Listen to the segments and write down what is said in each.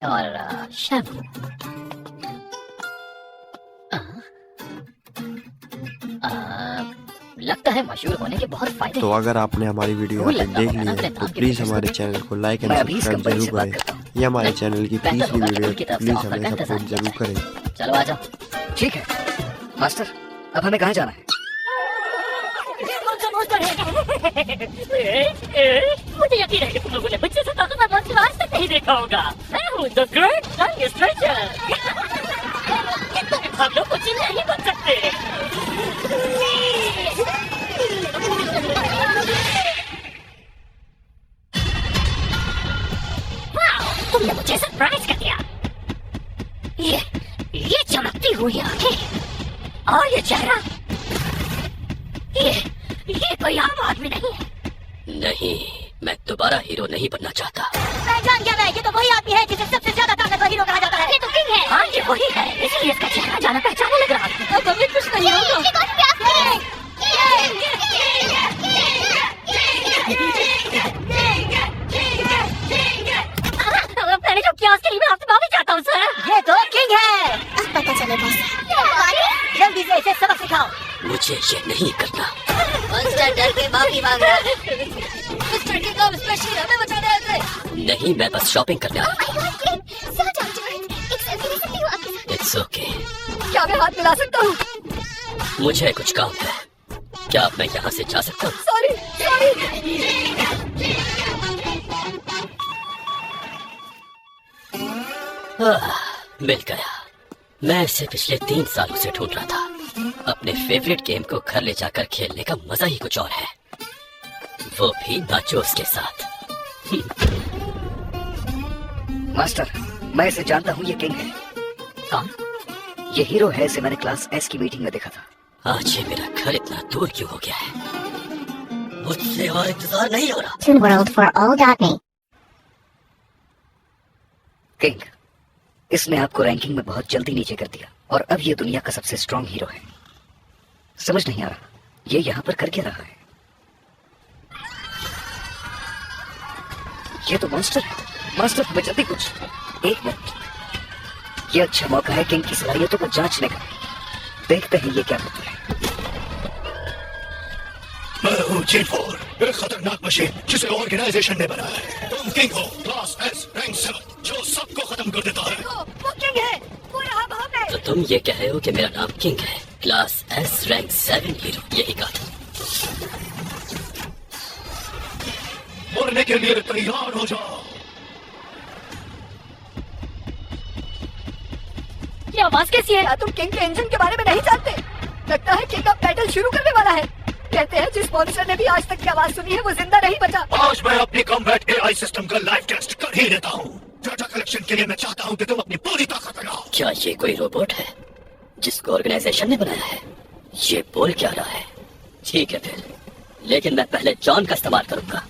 और शैम्पू। लगता है मशहूर होने के बहुत फायदे। तो अगर आपने हमारी वीडियो यहाँ पे देख ली है तो प्लीज हमारे चैनल को लाइक एंड सब्सक्राइब जरूर करें। ये हमारे चैनल की तीसरी वीडियो है, प्लीज हमें सपोर्ट जरूर करें। चलो आ जाओ। ठीक है मास्टर, अब हमें कहाँ जाना है? मुझे यकीन है कि तुम लोगों ने मुझसे ताकतवर मॉन्स्टर आज तक नहीं देखा होगा। मैं हूँ द ग्रेट यंग स्ट्रेचर। हम लोग कुछ नहीं बन सकते। तुमने मुझे सरप्राइज कर दिया। ये चमकती हुई आंखें और ये चेहरा, ये कोई आम आदमी नहीं है। नहीं, मैं दोबारा हीरो नहीं बनना चाहता। मैं जान गया, मैं ये तो वही आदमी है जिसे सबसे ज्यादा ताकतवर हीरो कहा जाता है। ये तो किंग है। हाँ ये वही है, इसलिए इसका चेहरा जाना पहचाना लग रहा है। अब हमें कुछ नहीं होगा। मैंने जो किया उसके लिए मैं आपसे माफी चाहता हूँ सर। ये तो किंग है। अब पता चले बस। जल्दी से इसे सबक सिखाओ। मुझे ये नहीं करना। मॉन्स्टर डर के माफी मांग रहा है। मिस्टर किंग ऑफ स्पेशल हमें बचाने आए थे। नहीं, मैं बस शॉपिंग करने आया। It's okay. क्या मैं हाथ मिला सकता हूँ? मुझे कुछ काम है। क्या मैं यहाँ से जा सकता हूँ? Sorry sorry. मिल गया। मैं इसे पिछले 3 सालों से ढूंढ रहा था। अपने फेवरेट गेम को घर ले जाकर खेलने का मजा ही कुछ और है, वो भी नाचोस के साथ। मास्टर, मैं इसे जानता हूँ, ये किंग है। कौन? ये हीरो है, इसे मैंने क्लास एस की मीटिंग में देखा था। आज ये मेरा घर इतना दूर क्यों हो गया है? मुझसे और इंतजार नहीं हो रहा। Toon World for all.me। King, इसने आपको रैंकिंग में बहुत जल्दी नीचे कर दिया और अब ये दुनिया का सबसे स्ट्रॉन्ग हीरो है। समझ नहीं आ रहा ये यहाँ पर कर क्या रहा है। ये तो मॉन्स्टर है। मास्टर, हमें जल्दी कुछ। 1 मिनट, ये अच्छा मौका है किंग की सलाहियतों को जांचने का। देखते हैं ये क्या करता है। मैं हूँ G4, एक खतरनाक मशीन जिसे ऑर्गेनाइजेशन ने बनाया है। तुम किंग हो, क्लास एस रैंक 7, जो सबको खत्म कर देता है। वो किंग है, वो रहा वहाँ पे। तो तुम ये कह रहे हो कि मेरा नाम किंग है, क्लास एस रैंक 7 हीरो, यही कहा था? मरने के लिए तैयार हो जाओ। ये आवाज कैसी है? तुम किंग के इंजन के बारे में नहीं जानते? लगता है किंग अब बैटल शुरू करने वाला है। कहते हैं जिस मॉन्स्टर ने भी आज तक की आवाज सुनी है वो जिंदा नहीं बचा। आज मैं अपनी कॉम्बैट एआई सिस्टम का लाइव टेस्ट कर ही लेता हूँ। डाटा कलेक्शन के लिए मैं चाहता हूँ कि तुम अपनी पूरी ताकत लगाओ। क्या ये कोई रोबोट है जिसको ऑर्गेनाइजेशन ने बनाया है? ये बोल क्या रहा है? ठीक है फिर, लेकिन मैं पहले जॉन का इस्तेमाल करूंगा।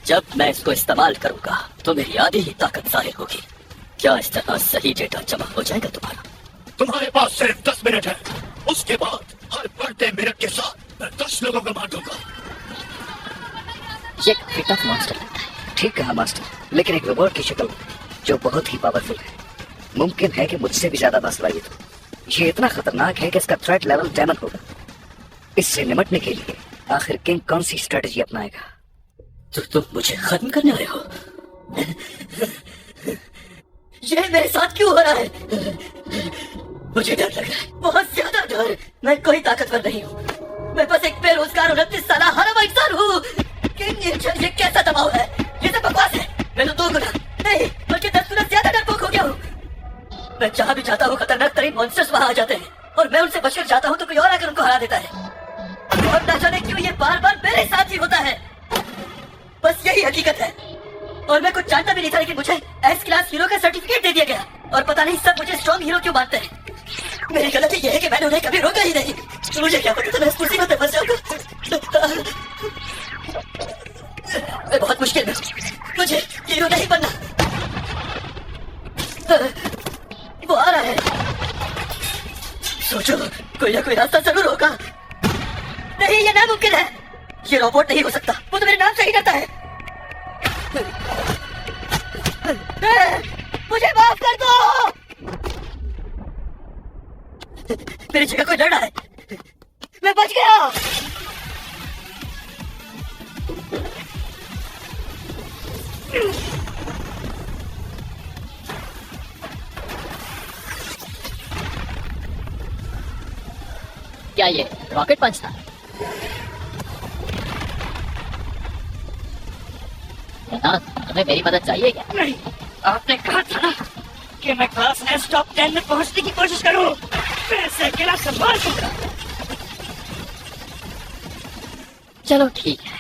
जब मैं इसको इस्तेमाल करूंगा तो मेरी आधी ही ताकत जाहिर होगी। क्या इस तरह सही डेटा जमा हो जाएगा तुम्हारा? तुम्हारे पास सिर्फ 10 मिनट है। उसके बाद हर बढ़ते मिनट के साथ मैं 10 लोगों को मार दूंगा। ये काफी टफ मॉन्स्टर लगता है। ठीक कहा मास्टर, लेकिन एक रोबोट की शक्ल जो बहुत ही पावरफुल है। मुमकिन है कि मुझसे भी ज्यादा बासलाहियत हो। ये इतना खतरनाक है कि इसका थ्रेट लेवल 10 होगा। इससे निपटने के लिए आखिर किंग कौन सी स्ट्रेटजी अपनाएगा? तो तुम मुझे खत्म करने आए हो? ये मेरे साथ क्यों हो रहा है? मुझे डर लग रहा है, बहुत ज्यादा डर। मैं कोई ताकतवर नहीं हूँ, मैं बस एक बेरोजगार 29 साल हराम इंसान हूँ। ये कैसा दबाव है? ये सब बकवास है। मैं तो 2 गुना नहीं बल्कि 10 गुना ज्यादा डरपोक हो गया हूँ। मैं जहाँ भी जाता हूँ खतरनाक तरीन मॉन्स्टर्स वहाँ आ जाते हैं और मैं उनसे बचकर जाता हूँ तो कोई और आकर उनको हरा देता है। और न जाने क्यों ये बार बार मेरे साथ ही होता है। बस यही हकीकत है और मैं कुछ जानता भी नहीं था, लेकिन मुझे एस क्लास हीरो का सर्टिफिकेट दे दिया गया और पता नहीं सब मुझे स्ट्रॉन्ग हीरो क्यों मानते हैं। मेरी गलती यह है कि मैंने उन्हें कभी रोका ही नहीं। तो मुझे क्या पता था मैं इस मुसीबत में फंस जाऊंगा। मैं बहुत मुश्किल में, मुझे हीरो नहीं बनना। वो आ रहा है। सोचो कोई ना कोई रास्ता जरूर होगा। नहीं, ये नामुमकिन है। ये रोबोट नहीं हो सकता, वो तो मेरे नाम से ही डरता है। मुझे माफ कर दो। मेरी जगह कोई लड़ रहा है, मैं बच गया। क्या ये रॉकेट पंच था? तुम्हें मेरी मदद चाहिए क्या? नहीं, आपने कहा था ना कि मैं क्लास एस टॉप 10 में पहुंचने की कोशिश करूं। मैं इसे अकेला संभाल दूंगा। चलो ठीक है,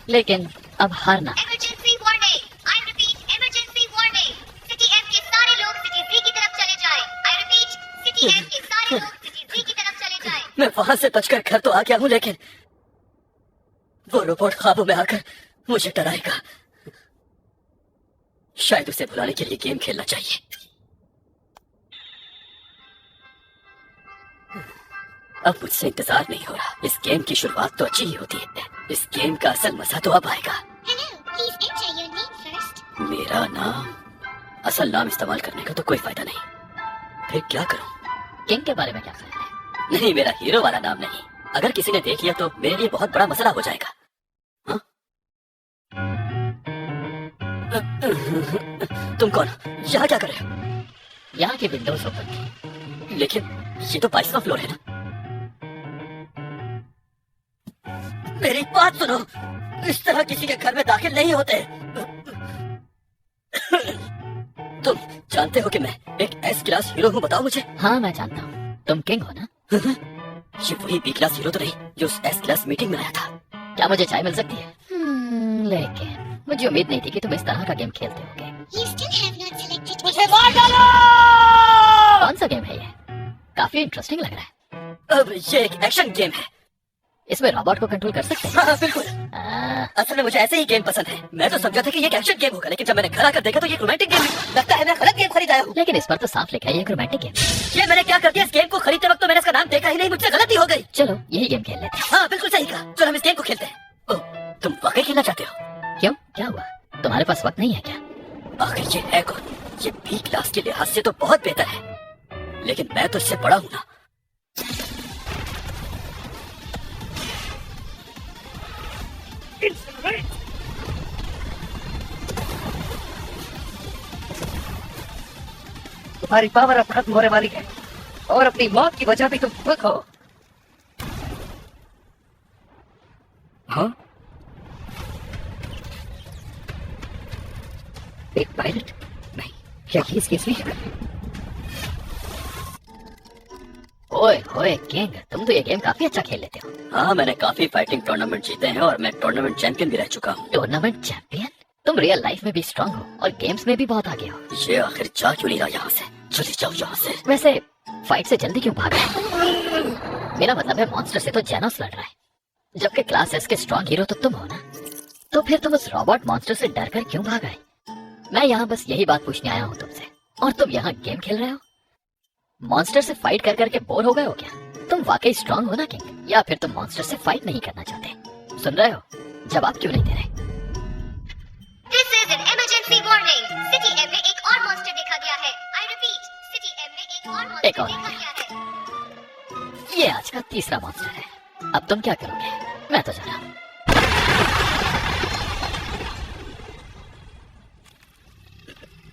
लेकिन अब हारना। Emergency warning, I repeat emergency warning. City M के सारे लोग सिटी सी की तरफ चले जाएं। आई रिपीट, सिटी एम के सारे लोग सिटी सी की तरफ चले जाएं। मैं वहां से बचकर घर तो आ गया हूं, लेकिन वो रोबोट ख्वाबों में आकर मुझे डराएगा। शायद उसे भुलाने के लिए गेम खेलना चाहिए। अब मुझसे इंतजार नहीं हो रहा। इस गेम की शुरुआत तो अच्छी ही होती है। इस गेम का असल मजा तो अब आएगा। Hello, please enter your name first. मेरा नाम, असल नाम इस्तेमाल करने का तो कोई फायदा नहीं। फिर क्या करूं? किंग के बारे में क्या ख्याल है? नहीं, मेरा हीरो वाला नाम नहीं। अगर किसी ने देख लिया तो मेरे लिए बहुत बड़ा मसला हो जाएगा। हाँ? तुम कौन? यहाँ क्या कर रहे हो? यहाँ की विंडोज ओपन की। लेकिन ये तो 22वां फ्लोर है ना। मेरी बात सुनो, इस तरह किसी के घर में दाखिल नहीं होते। तुम जानते हो कि मैं एक एस क्लास हीरो हूँ, बताओ मुझे। हाँ मैं जानता हूँ, तुम किंग हो ना? ये वही बी क्लास हीरो तो नहीं जो उस एस क्लास मीटिंग में आया था। क्या मुझे चाय मिल सकती है? लेकिन मुझे उम्मीद नहीं थी कि तुम इस तरह का गेम खेलते होगे। You still have not selected मुझे मार डालो! कौन सा गेम है ये? काफी इंटरेस्टिंग लग रहा है। अब ये एक एक्शन गेम है। इसमें रोबोट को कंट्रोल कर सकते हैं? हाँ बिल्कुल। असल में मुझे ऐसे ही गेम पसंद है। मैं तो समझा था कि ये एक एक्शन गेम होगा, लेकिन जब मैंने घर आकर देखा तो ये रोमांटिक गेम है। लगता है मैं गलत गेम खरीद आया हूँ। लेकिन इस पर तो साफ लिखा है ये रोमांटिक गेम। ये मैंने क्या कर दिया? इस गेम को खरीदते वक्त तो मैंने इसका नाम देखा ही नहीं, मुझसे गलती हो गई। चलो यही गेम खेल लेते हैं। हाँ बिल्कुल सही कहा, चलो हम इस गेम को खेलते हैं। ओह, तुम वाकई खेलना चाहते हो? क्यों, क्या हुआ? तुम्हारे पास वक्त नहीं है क्या? आखिर ये है कौन? ये बी क्लास के लिहाज से तो बहुत बेहतर है, लेकिन मैं तो इससे बड़ा हूं ना। तुम्हारी पावर अब खत्म होने वाली है और अपनी मौत की वजह भी तुम खुद हो। हाँ? एक पायलट? नहीं, क्या ये इसकी असली शक्ल है? ओए ओए किंग, तुम तो ये गेम काफी अच्छा खेल लेते हो। हाँ, मैंने काफी फाइटिंग टूर्नामेंट जीते हैं और मैं टूर्नामेंट चैंपियन भी रह चुका हूँ। Tournament champion? तुम रियल लाइफ में भी स्ट्रांग हो और गेम्स में भी बहुत आगे हो। ये आखिर जा क्यों नहीं रहा यहाँ से? चले जाओ यहाँ से। वैसे फाइट से जल्दी क्यों भाग रहे हो? मेरा मतलब है मॉन्स्टर से तो जेनोस लड़ रहा है, जबकि क्लास एस के स्ट्रांग हीरो तो तुम हो ना। तो फिर तुम उस रोबोट मॉन्स्टर से डर कर क्यों भाग आए? मैं यहाँ बस यही बात पूछने आया हूँ तुमसे, और तुम यहाँ गेम खेल रहे हो। मॉन्स्टर से फाइट कर करके बोर हो गए हो क्या? तुम वाकई स्ट्रांग हो ना किंग, या फिर तुम मॉन्स्टर से फाइट नहीं करना चाहते? सुन रहे हो? जवाब क्यों नहीं दे रहे? This is an emergency warning. City M में एक और मॉन्स्टर देखा गया है। I repeat, सिटी एम में एक और मॉन्स्टर एक और देखा गया है। ये आज का तीसरा मॉन्स्टर है। अब तुम क्या करोगे? मैं तो जा रहा हूं।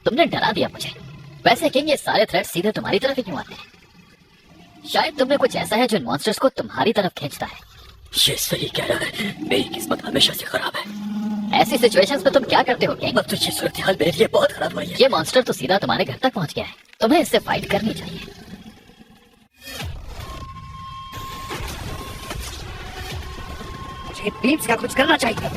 तुमने डरा दिया मुझे। वैसे किंग, ये सारे थ्रेट सीधे तुम्हारी तरफ ही क्यों आते हैं? शायद तुमने कुछ ऐसा है जो इन मॉन्स्टर्स को तुम्हारी तरफ खींचता है। ये सही कह रहा है, मेरी किस्मत हमेशा से खराब है। ऐसी सिचुएशंस में तुम क्या करते हो किंग? अब तो ये सूरत हाल मेरे लिए बहुत खराब हो रही है। ये मॉन्स्टर तो सीधा तुम्हारे घर तक पहुंच गया है। तुम्हें इससे फाइट करनी चाहिए। मुझे बीम्स का कुछ करना चाहिए।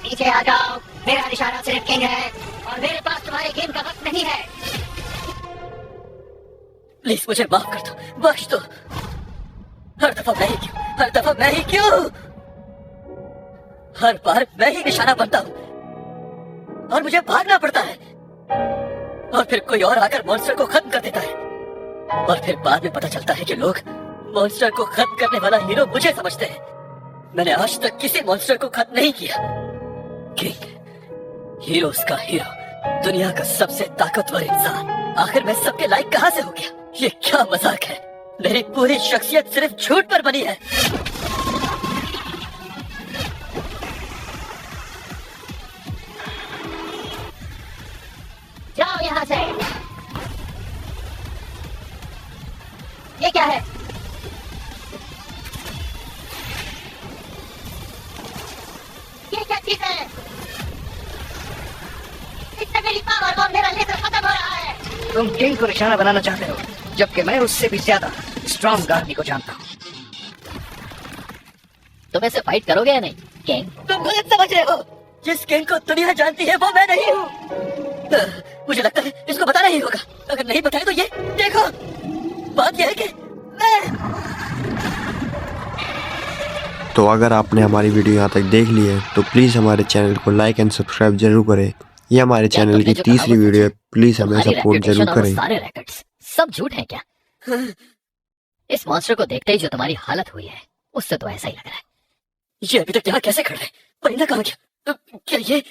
पीछे आ जाओ, मेरा निशाना सिर्फ किंग है और मेरे पास तुम्हारे गेम का वक्त नहीं है। प्लीज मुझे माफ कर दो, बख्श दो। हर दफा मैं ही क्यों? हर दफा मैं ही क्यों? हर बार मैं ही निशाना बनता हूँ और मुझे भागना पड़ता है, और फिर कोई और आकर मॉन्स्टर को खत्म कर देता है, और फिर बाद में पता चलता है कि लोग मॉन्स्टर को खत्म करने वाला हीरो मुझे समझते हैं। मैंने आज तक किसी मॉन्स्टर को खत्म नहीं किया। किंग, हीरोज का हीरो, दुनिया का सबसे ताकतवर इंसान, आखिर मैं सबके लायक कहाँ से हो गया? ये क्या मजाक है? मेरी पूरी शख्सियत सिर्फ झूठ पर बनी है। जाओ यहाँ से। ये क्या है? ये क्या चीज है? इससे मेरी पावर और मेरा लेजर खत्म हो रहा है। तुम किंग को निशाना बनाना चाहते हो, जबकि मैं उससे भी ज्यादा स्ट्रॉन्ग गार्नी को जानता हूँ। तुम ऐसे फाइट करोगे या नहीं किंग? तुम गलत समझ रहे हो। जिस किंग को दुनिया जानती है वो मैं नहीं हूँ। मुझे लगता है इसको बताना ही होगा। अगर नहीं बताए तो ये देखो। बात यह है कि मैं... तो अगर आपने हमारी वीडियो यहाँ तक देख ली है तो प्लीज़ हमारे चैनल को लाइक एंड सब्सक्राइब जरूर करें। ये हमारे चैनल की तीसरी वीडियो है, प्लीज़ हमें सपोर्ट जरूर करें। सारे रैकेट्स सब झूठ हैं क्या? इस मॉन्स्टर को देखते ही जो तुम्हारी हालत हुई है उससे तो ऐसा ही लग रहा है। ये अभी तक यहाँ कैसे खड़ा है? परिंदा कहाँ गया? क्या ये